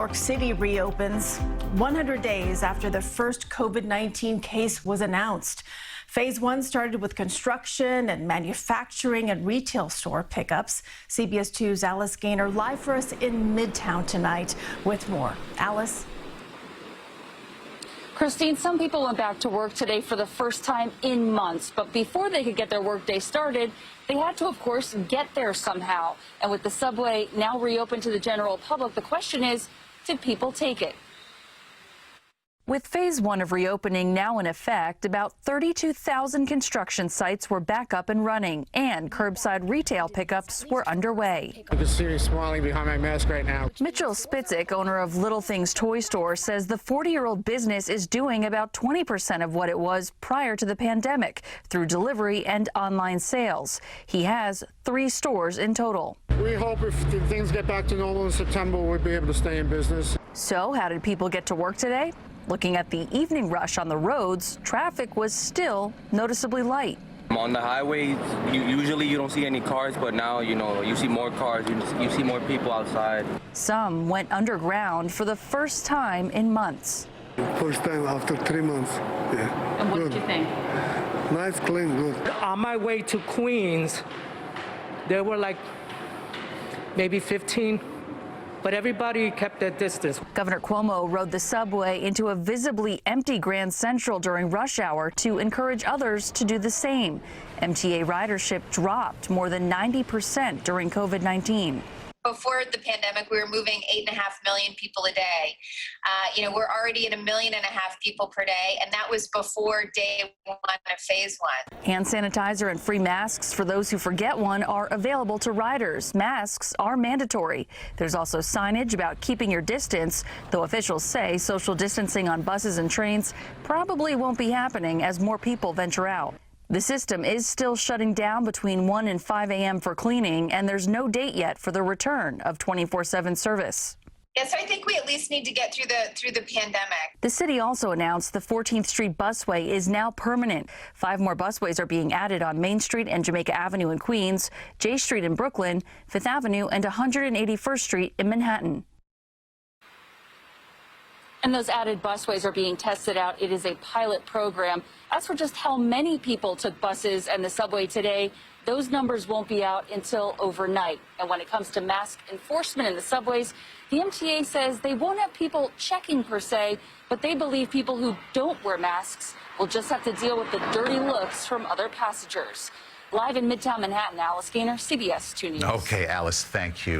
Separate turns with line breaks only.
New York City reopens 100 days after the first COVID-19 case was announced. Phase 1 started with construction and manufacturing and retail store pickups. CBS 2's Alice Gaynor live for us in Midtown tonight with more. Alice?
Christine, some people went back to work today for the first time in months, but before they could get their workday started, they had to, of course, get there somehow. And with the subway now reopened to the general public, the question is, did people take it?
With phase 1 of reopening now in effect, about 32,000 construction sites were back up and running, and curbside retail pickups were underway.
I can see you smiling behind my mask right now.
Mitchell Spitzik, owner of Little Things Toy Store, says the 40-year-old business is doing about 20% of what it was prior to the pandemic through delivery and online sales. He has 3 stores in total.
We hope if things get back to normal in September, we'll be able to stay in business.
So how did people get to work today? Looking at the evening rush on the roads, traffic was still noticeably light.
On the highways, usually you don't see any cars, but now, you see more cars, you see more people outside.
Some went underground for the first time in months.
First time after 3 months, yeah.
And what did you think?
Nice, clean, good.
On my way to Queens, there were like maybe 15, but everybody kept their distance.
Governor Cuomo rode the subway into a visibly empty Grand Central during rush hour to encourage others to do the same. MTA ridership dropped more than 90% during COVID-19.
Before the pandemic, we were moving 8.5 million people a day. We're already at 1.5 million people per day, and that was before day 1 of phase 1.
Hand sanitizer and free masks for those who forget one are available to riders. Masks are mandatory. There's also signage about keeping your distance, though officials say social distancing on buses and trains probably won't be happening as more people venture out. The system is still shutting down between 1 and 5 a.m. for cleaning, and there's no date yet for the return of 24/7 service.
Yes, I think we at least need to get through the pandemic.
The city also announced the 14th Street busway is now permanent. 5 more busways are being added on Main Street and Jamaica Avenue in Queens, J Street in Brooklyn, 5th Avenue, and 181st Street in Manhattan.
And those added busways are being tested out. It is a pilot program. As for just how many people took buses and the subway today, those numbers won't be out until overnight. And when it comes to mask enforcement in the subways, the MTA says they won't have people checking per se, but they believe people who don't wear masks will just have to deal with the dirty looks from other passengers. Live in Midtown Manhattan, Alice Gaynor, CBS 2 News.
Okay, Alice, thank you.